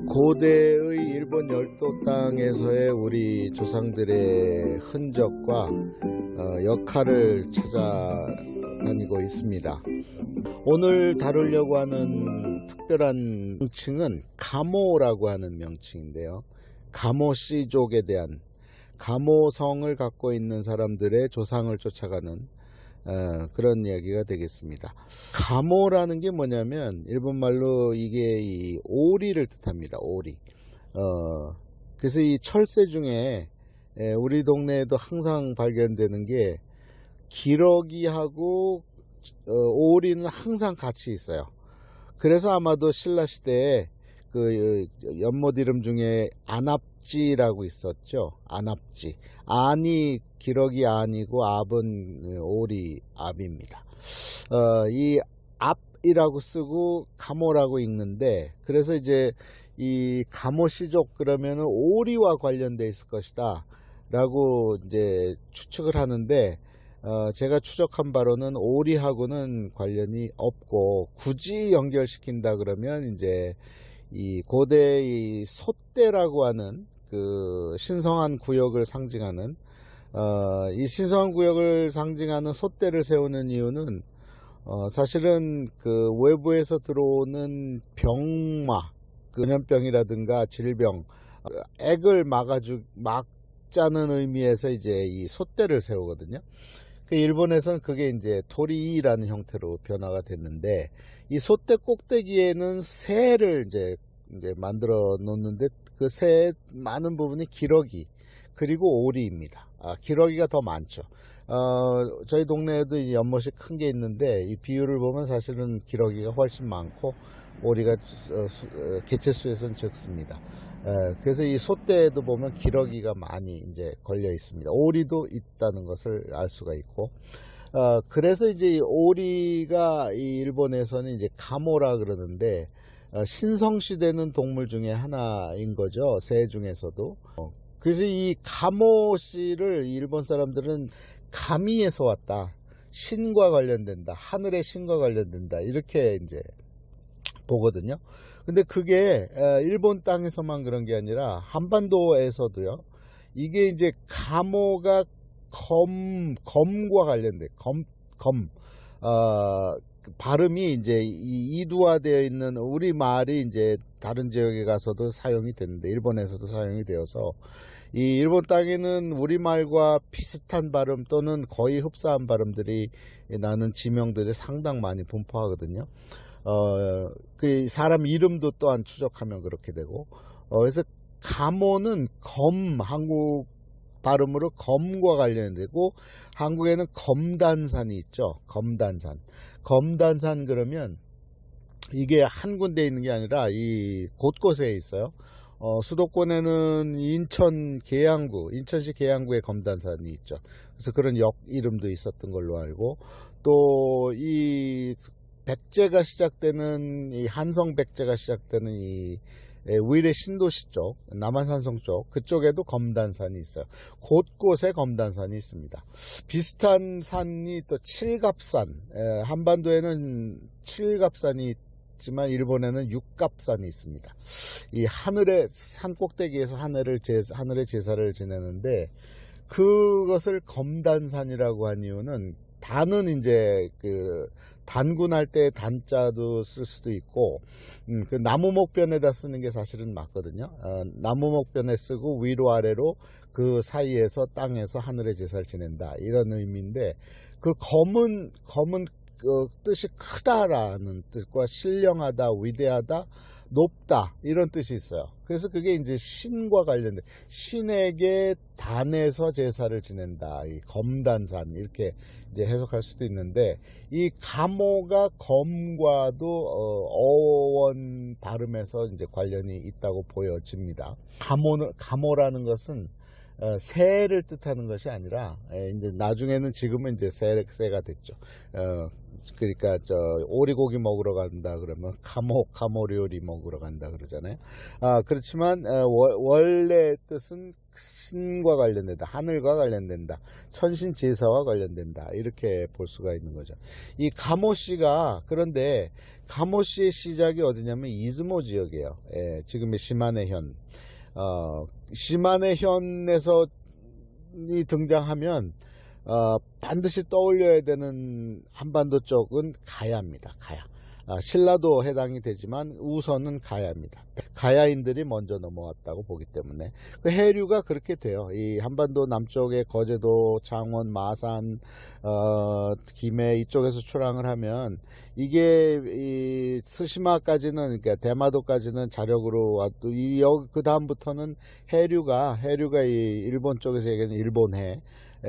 고대의 일본 열도 땅에서의 우리 조상들의 흔적과 역할을 찾아다니고 있습니다. 오늘 다루려고 하는 특별한 명칭은 가모라고 하는 명칭인데요. 가모씨족에 대한, 가모성을 갖고 있는 사람들의 조상을 쫓아가는 그런 이야기가 되겠습니다. 가모라는 게 뭐냐면 일본말로 이게 이 오리를 뜻합니다. 오리. 그래서 이 철새 중에 우리 동네에도 항상 발견되는 게 기러기하고 오리는 항상 같이 있어요. 그래서 아마도 신라시대에 그 연못 이름 중에 안압지라고 있었죠. 안압지. 안이 기러기 안이고 압은 오리 압입니다. 이 압이라고 쓰고 가모라고 읽는데, 그래서 이제 이 가모씨족 그러면은 오리와 관련돼 있을 것이다 라고 이제 추측을 하는데, 제가 추적한 바로는 오리하고는 관련이 없고, 굳이 연결시킨다 그러면 이제 이 고대 이 소떼라고 하는 그 신성한 구역을 상징하는 이 신성한 구역을 상징하는 소떼를 세우는 이유는 사실은 그 외부에서 들어오는 병마, 그 전염병이라든가 질병, 액을 막자는 의미에서 이제 이 소떼를 세우거든요. 그 일본에서는 그게 이제 토리라는 형태로 변화가 됐는데, 이 소떼 꼭대기에는 새를 이제 만들어 놓는데, 그 새의 많은 부분이 기러기 그리고 오리입니다. 기러기가 더 많죠. 저희 동네에도 이 연못이 큰 게 있는데, 이 비율을 보면 사실은 기러기가 훨씬 많고 오리가 개체수에서는 적습니다. 그래서 이 소떼에도 보면 기러기가 많이 이제 걸려 있습니다. 오리도 있다는 것을 알 수가 있고, 그래서 이제 이 오리가 이 일본에서는 이제 가모라 그러는데, 신성시대는 동물 중에 하나인 거죠. 새 중에서도. 그래서 이 가모씨를 일본 사람들은 가미에서 왔다, 신과 관련된다, 하늘의 신과 관련된다, 이렇게 이제 보거든요. 근데 그게 일본 땅에서만 그런 게 아니라 한반도에서도요. 이게 이제 가모가 검과 관련돼. 발음이 이제 이두화되어 있는 우리 말이 이제 다른 지역에 가서도 사용이 되는데, 일본에서도 사용이 되어서 이 일본 땅에는 우리말과 비슷한 발음 또는 거의 흡사한 발음들이 나는 지명들이 상당 많이 분포하거든요. 그 사람 이름도 또한 추적하면 그렇게 되고, 그래서 가모는 한국 발음으로 검과 관련되고, 한국에는 검단산이 있죠. 검단산 그러면 이게 한 군데 있는 게 아니라 이 곳곳에 있어요. 수도권에는 인천시 계양구에 검단산이 있죠. 그래서 그런 역 이름도 있었던 걸로 알고, 또 이 백제가 시작되는, 이 한성 백제가 시작되는 이 우일의 신도시 쪽, 남한산성 쪽, 그쪽에도 검단산이 있어요. 곳곳에 검단산이 있습니다. 비슷한 산이 또 칠갑산, 한반도에는 칠갑산이 있지만 일본에는 육갑산이 있습니다. 이 하늘의 산 꼭대기에서 하늘의 제사를 지내는데, 그것을 검단산이라고 한 이유는, 단은 이제 그 단군할 때 단자도 쓸 수도 있고, 그 나무목변에다 쓰는 게 사실은 맞거든요. 나무목변에 쓰고 위로 아래로 그 사이에서 땅에서 하늘의 제사를 지낸다, 이런 의미인데, 그 검은 그 뜻이 크다라는 뜻과 신령하다, 위대하다, 높다, 이런 뜻이 있어요. 그래서 그게 이제 신과 관련된, 신에게 단에서 제사를 지낸다, 이 검단산, 이렇게 이제 해석할 수도 있는데, 이 가모가 검과도 어원 발음에서 이제 관련이 있다고 보여집니다. 가모라는 것은 새를 뜻하는 것이 아니라, 이제 나중에는, 지금은 이제 새가 됐죠. 그러니까 오리고기 먹으러 간다 그러면 가모리오리 먹으러 간다 그러잖아요. 그렇지만 원래 뜻은 신과 관련된다, 하늘과 관련된다, 천신제사와 관련된다, 이렇게 볼 수가 있는 거죠. 이 가모시가, 그런데 가모시의 시작이 어디냐면 이즈모 지역이에요. 예, 지금의 시마네현. 시마네현에서 이 등장하면 반드시 떠올려야 되는 한반도 쪽은 가야입니다. 가야. 신라도 해당이 되지만 우선은 가야입니다. 가야인들이 먼저 넘어왔다고 보기 때문에 그 해류가 그렇게 돼요. 이 한반도 남쪽의 거제도, 창원, 마산, 김해 이쪽에서 출항을 하면 이게 이 스시마까지는, 그러니까 대마도까지는 자력으로 와도 그 다음부터는 해류가 이 일본 쪽에서 얘기하는 일본해,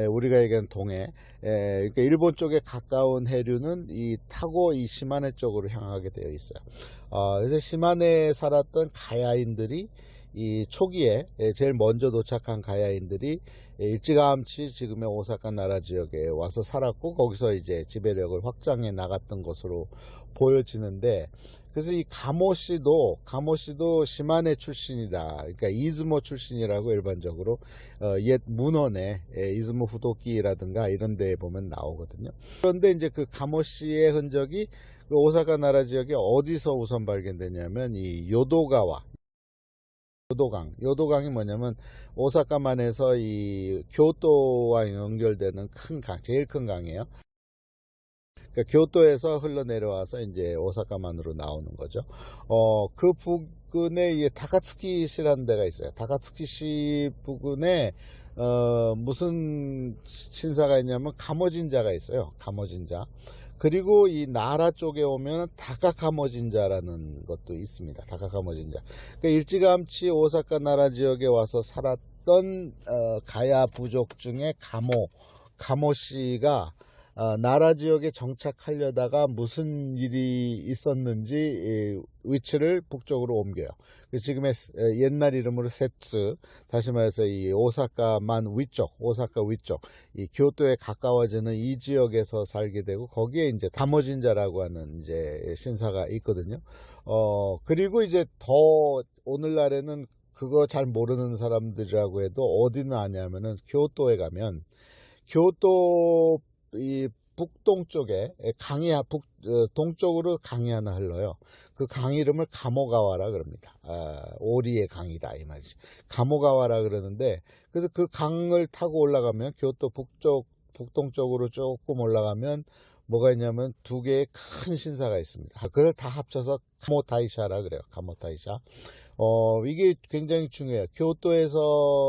우리가 얘기하는 동해, 그러니까 일본 쪽에 가까운 해류는 이 타고 이 시마네 쪽으로 향하게 되어 있어요. 그래서 시마네에 살았던 가야인들이 이 초기에 제일 먼저 도착한 가야인들이 일찌감치 지금의 오사카 나라 지역에 와서 살았고, 거기서 이제 지배력을 확장해 나갔던 것으로 보여지는데, 그래서 이 가모시도 시마네 출신이다. 그러니까 이즈모 출신이라고 일반적으로 옛 문헌에 이즈모 후도키라든가 이런 데에 보면 나오거든요. 그런데 이제 그 가모시의 흔적이 그 오사카 나라 지역에 어디서 우선 발견되냐면 이 요도강이 뭐냐면 오사카만에서 이 교토와 연결되는 큰 강, 제일 큰 강이에요. 그러니까 교토에서 흘러내려와서 이제 오사카만으로 나오는 거죠. 그 부근에 이 다카츠키시라는 데가 있어요. 다카츠키시 부근에 무슨 신사가 있냐면 가모진자가 있어요. 가모진자. 그리고 이 나라 쪽에 오면 다카카모진자라는 것도 있습니다. 다카카모진자. 그러니까 일찌감치 오사카 나라 지역에 와서 살았던 가야 부족 중에 가모씨가 나라 지역에 정착하려다가 무슨 일이 있었는지 위치를 북쪽으로 옮겨요. 지금의 옛날 이름으로 세츠, 다시 말해서 이 오사카 위쪽, 이 교토에 가까워지는 이 지역에서 살게 되고, 거기에 이제 다모진자라고 하는 이제 신사가 있거든요. 그리고 이제 더 오늘날에는 그거 잘 모르는 사람들이라고 해도 어디는 아냐면은 교토에 가면 교토 이 북동쪽에 동쪽으로 강이 하나 흘러요. 그 강 이름을 가모가와라 그럽니다. 오리의 강이다 이 말이지. 가모가와라 그러는데, 그래서 그 강을 타고 올라가면 교토 북동쪽으로 조금 올라가면 뭐가 있냐면 두 개의 큰 신사가 있습니다. 그걸 다 합쳐서 가모타이샤라 그래요. 가모타이샤. 이게 굉장히 중요해요. 교토에서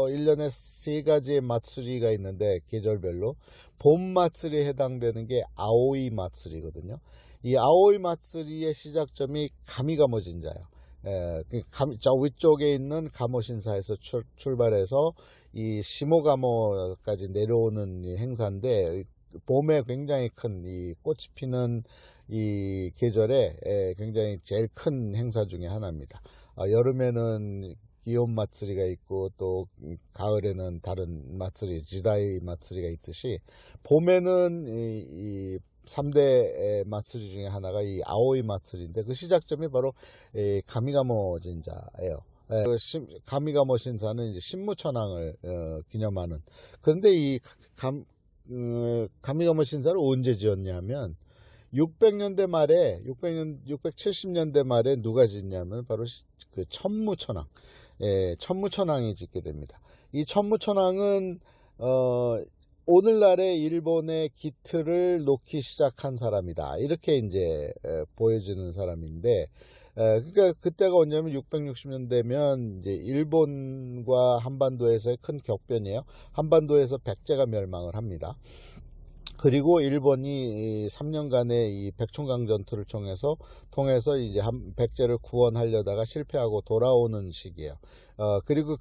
1년에 3가지의 마츠리가 있는데, 계절별로 봄 마츠리에 해당되는 게 아오이 마츠리거든요. 이 아오이 마츠리의 시작점이 가미가모진자예요. 저 위쪽에 있는 가모신사에서 출발해서 이 시모가모까지 내려오는 행사인데, 봄에 굉장히 큰 이 꽃이 피는 이 계절에 굉장히 제일 큰 행사 중에 하나입니다. 여름에는 기온 마츠리가 있고, 또 가을에는 다른 마츠리, 지다이 마츠리가 있듯이, 봄에는 이 3대 마츠리 중에 하나가 이 아오이 마츠리인데, 그 시작점이 바로 가미가모 진자예요. 가미가모 신사는 이제 신무천황을 기념하는. 그런데 이 가미가모 신사를 언제 지었냐면 670년대 말에 누가 짓냐면 바로 그 천무천황, 천무천황이 짓게 됩니다. 이 천무천황은 오늘날의 일본의 기틀을 놓기 시작한 사람이다, 이렇게 이제 보여주는 사람인데, 그러니까 그때가 언제냐면 660년대면 이제 일본과 한반도에서의 큰 격변이에요. 한반도에서 백제가 멸망을 합니다. 그리고 일본이 3년간의 이 백총강 전투를 통해서 이제 백제를 구원하려다가 실패하고 돌아오는 시기예요. 그리고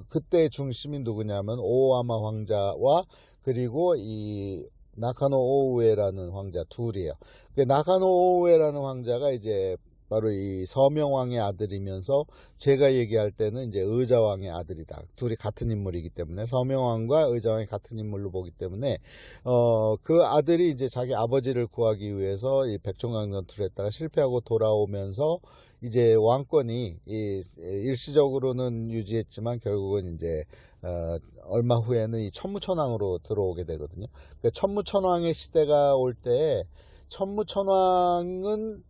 그때의 중심이 누구냐면 오오야마 황자와 그리고 이 나카노 오우에라는 황자 둘이에요. 나카노 오우에라는 황자가 이제 바로 이 서명왕의 아들이면서 제가 얘기할 때는 이제 의자왕의 아들이다. 둘이 같은 인물이기 때문에 서명왕과 의자왕이 같은 인물로 보기 때문에 그 아들이 이제 자기 아버지를 구하기 위해서 이 백종강 전투를 했다가 실패하고 돌아오면서 이제 왕권이 일시적으로는 유지했지만 결국은 이제 얼마 후에는 이 천무천왕으로 들어오게 되거든요. 그러니까 천무천왕의 시대가 올 때 천무천왕은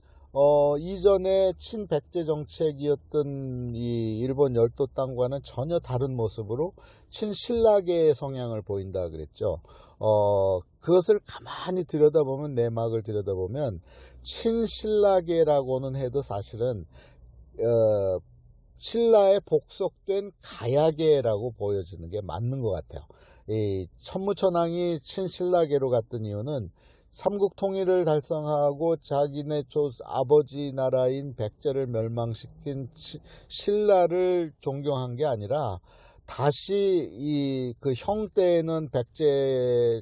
이전에 친백제 정책이었던 이 일본 열도 땅과는 전혀 다른 모습으로 친신라계의 성향을 보인다 그랬죠. 그것을 가만히 들여다보면, 내막을 들여다보면 친신라계라고는 해도 사실은 신라에 복속된 가야계라고 보여지는 게 맞는 것 같아요. 이 천무천왕이 친신라계로 갔던 이유는 삼국 통일을 달성하고 자기네 아버지 나라인 백제를 멸망시킨 신라를 존경한 게 아니라 다시 그 형 때에는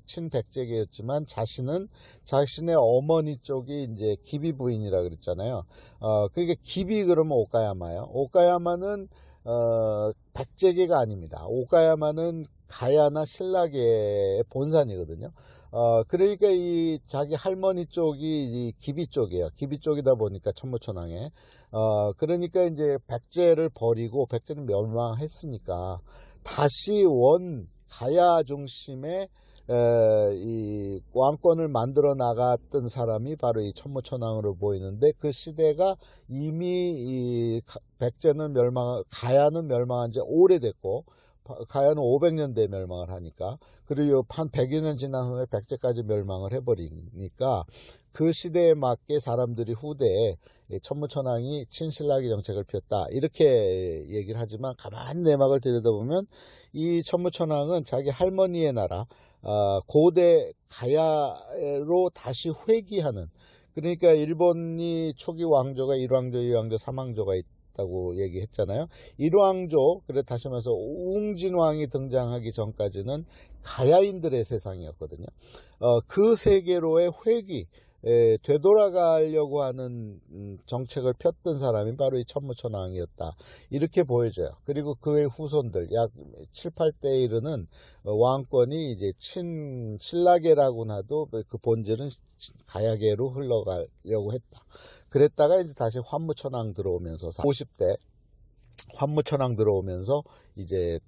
친백제계였지만 자신의 어머니 쪽이 이제 기비 부인이라 그랬잖아요. 그게 기비 그러면 오카야마예요. 오카야마는 백제계가 아닙니다. 오카야마는 가야나 신라계의 본산이거든요. 그러니까 이 자기 할머니 쪽이 이 기비 쪽이에요. 기비 쪽이다 보니까 천무천왕에 그러니까 이제 백제를 버리고, 백제는 멸망했으니까 다시 원 가야 중심의 이 왕권을 만들어 나갔던 사람이 바로 이 천무천왕으로 보이는데, 그 시대가 이미 이 가야는 멸망한 지 오래됐고, 가야는 500년대에 멸망을 하니까, 그리고 한 100여 년 지난 후에 백제까지 멸망을 해버리니까 그 시대에 맞게 사람들이 후대에 천무천왕이 친신라계 정책을 폈다 이렇게 얘기를 하지만, 가만히 내막을 들여다보면 이 천무천왕은 자기 할머니의 나라 고대 가야로 다시 회귀하는, 그러니까 일본이 초기 왕조가 1왕조, 2왕조, 3왕조가 있다고 얘기했잖아요. 1왕조, 그래 다시 말해서 웅진왕이 등장하기 전까지는 가야인들의 세상이었거든요. 그 세계로의 회귀, 되돌아가려고 하는 정책을 폈던 사람이 바로 이 천무천왕이었다 이렇게 보여져요. 그리고 그의 후손들 약 7, 8대에 이르는 왕권이 이제 신라계라고 나도 그 본질은 가야계로 흘러가려고 했다. 그랬다가 이제 다시 환무천왕 들어오면서 50대 환무천왕 들어오면서 이제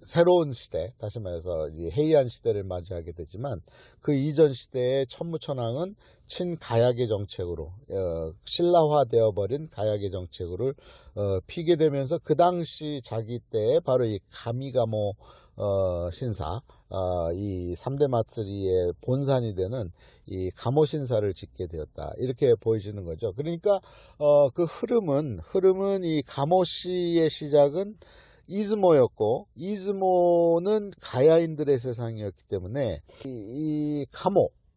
새로운 시대, 다시 말해서 해이안 시대를 맞이하게 되지만, 그 이전 시대의 천무천왕은 친가야계 정책으로 신라화되어 버린 가야계 정책으로 피게 되면서, 그 당시 자기 때에 바로 이 가미가모 신사, 이 3대 마쓰리의 본산이 되는 이 가모 신사를 짓게 되었다 이렇게 보여지는 거죠. 그러니까 그 흐름은 이 가모시의 시작은 이즈모였고, 이즈모는 가야인들의 세상이었기 때문에 이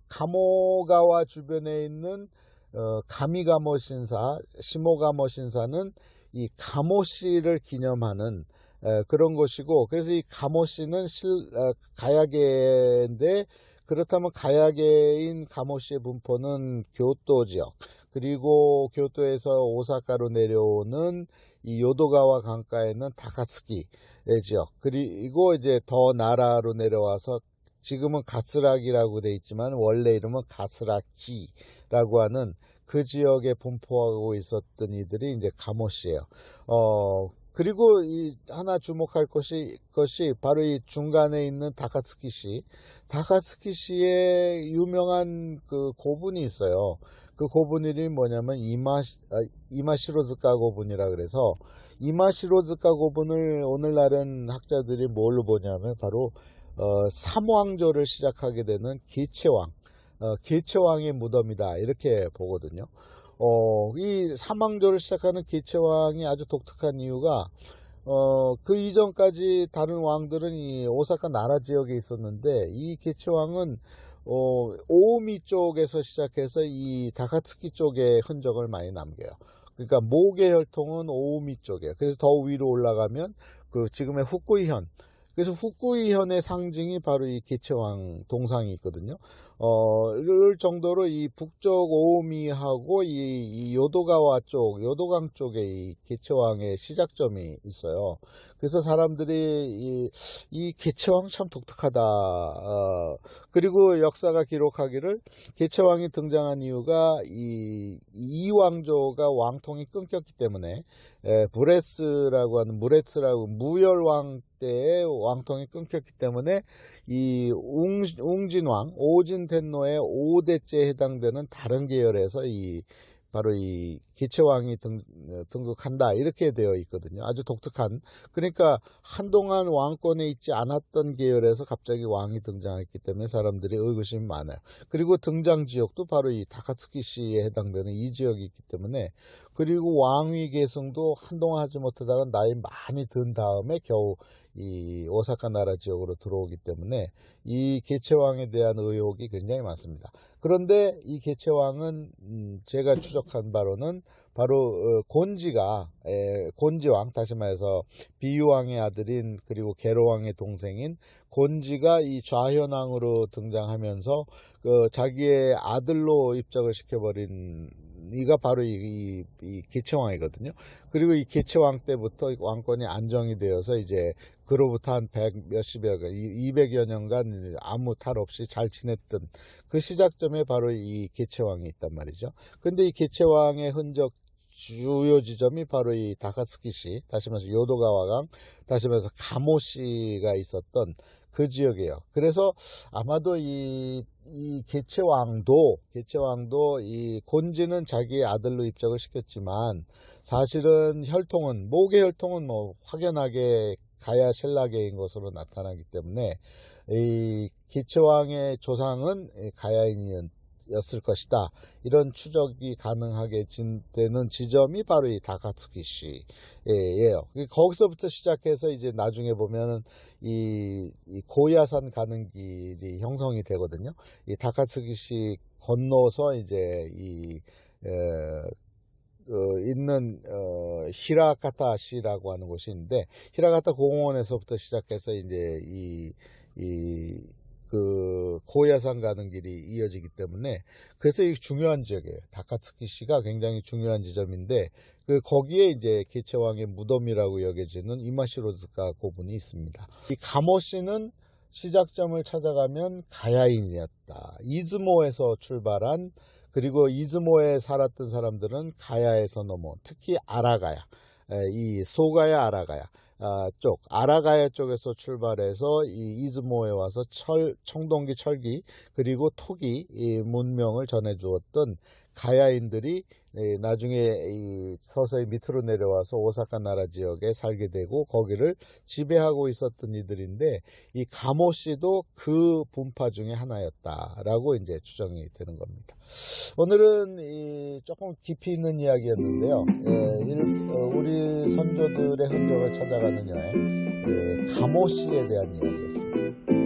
가모가와 주변에 있는 가미가모 신사, 시모가모 신사는 이 가모시를 기념하는 그런 것이고, 그래서 이 가모시는 가야계인데, 그렇다면 가야계인 가모시의 분포는 교토 지역, 그리고 교토에서 오사카로 내려오는 이 요도가와 강가에 있는 다카츠키 지역, 그리고 이제 더 나라로 내려와서 지금은 가스락이라고 돼 있지만 원래 이름은 가스라키라고 하는 그 지역에 분포하고 있었던 이들이 이제 가모시예요. 그리고 하나 주목할 것이 바로 이 중간에 있는 다카츠키시의 유명한 그 고분이 있어요. 그 고분 이름이 뭐냐면 이마시로즈카 고분이라 그래서, 이마시로즈카 고분을 오늘날은 학자들이 뭘로 보냐면 바로 삼왕조를 시작하게 되는 계체왕의 무덤이다 이렇게 보거든요. 이 삼왕조를 시작하는 계체왕이 아주 독특한 이유가, 그 이전까지 다른 왕들은 이 오사카 나라 지역에 있었는데, 이 계체왕은 오오미 쪽에서 시작해서 이 다카츠키 쪽에 흔적을 많이 남겨요. 그러니까 모계 혈통은 오오미 쪽이에요. 그래서 더 위로 올라가면 그 지금의 후쿠이현, 그래서 후쿠이현의 상징이 바로 이 개체왕 동상이 있거든요. 이럴 정도로 이 북쪽 오미하고 이 요도가와 쪽, 요도강 쪽에 이 개체왕의 시작점이 있어요. 그래서 사람들이 이 개체왕 참 독특하다. 그리고 역사가 기록하기를 개체왕이 등장한 이유가 이 이왕조가 왕통이 끊겼기 때문에 무레츠라고 하는 무열왕 때의 왕통이 끊겼기 때문에 이 웅진왕 오진텐노의 5대째에 해당되는 다른 계열에서 바로 이 개체왕이 등극한다 이렇게 되어 있거든요. 아주 독특한, 그러니까 한동안 왕권에 있지 않았던 계열에서 갑자기 왕이 등장했기 때문에 사람들이 의구심이 많아요. 그리고 등장 지역도 바로 이 다카츠키시에 해당되는 이 지역이 있기 때문에, 그리고 왕위 계승도 한동안 하지 못하다가 나이 많이 든 다음에 겨우 이 오사카 나라 지역으로 들어오기 때문에 이 개체왕에 대한 의혹이 굉장히 많습니다. 그런데 이 개체왕은 제가 추적한 바로는 바로 곤지왕, 다시 말해서 비유왕의 아들인 그리고 게로왕의 동생인 곤지가 이 좌현왕으로 등장하면서 자기의 아들로 입적을 시켜버린 이가 바로 이 개체왕이거든요. 그리고 이 개체왕 때부터 왕권이 안정이 되어서 이제 그로부터 한 200여 년간 아무 탈 없이 잘 지냈던 그 시작점에 바로 이 개체왕이 있단 말이죠. 근데 이 개체왕의 흔적 주요 지점이 바로 이 다카츠키시, 다시 말해서 요도가와강, 다시 말해서 가모시가 있었던 그 지역이에요. 그래서 아마도 이 개체왕도 이 곤지는 자기의 아들로 입적을 시켰지만 사실은 목의 혈통은 뭐 확연하게 가야 신라계인 것으로 나타나기 때문에 이 개체왕의 조상은 가야인이었을 것이다. 이런 추적이 가능하게 되는 지점이 바로 이 다카츠키시예요. 거기서부터 시작해서 이제 나중에 보면은 이 고야산 가는 길이 형성이 되거든요. 이 다카츠키시 건너서 이제 있는 히라카타시라고 하는 곳이 있는데, 히라카타 공원에서부터 시작해서 이제 그 고야산 가는 길이 이어지기 때문에, 그래서 이 중요한 지역이에요. 다카츠키시가 굉장히 중요한 지점인데, 거기에 이제 개체왕의 무덤이라고 여겨지는 이마시로즈카 고분이 있습니다. 이 가모시는 시작점을 찾아가면 가야인이었다. 이즈모에서 출발한, 그리고 이즈모에 살았던 사람들은 가야에서 넘어, 특히 아라가야, 이 소가야 아라가야 아라가야 쪽에서 출발해서 이 이즈모에 와서 청동기 철기 그리고 토기 문명을 전해주었던 가야인들이 나중에 서서히 밑으로 내려와서 오사카 나라 지역에 살게 되고 거기를 지배하고 있었던 이들인데, 이 가모시도 그 분파 중에 하나였다라고 이제 추정이 되는 겁니다. 오늘은 조금 깊이 있는 이야기였는데요. 우리 선조들의 흔적을 찾아가는 여행, 가모시에 대한 이야기였습니다.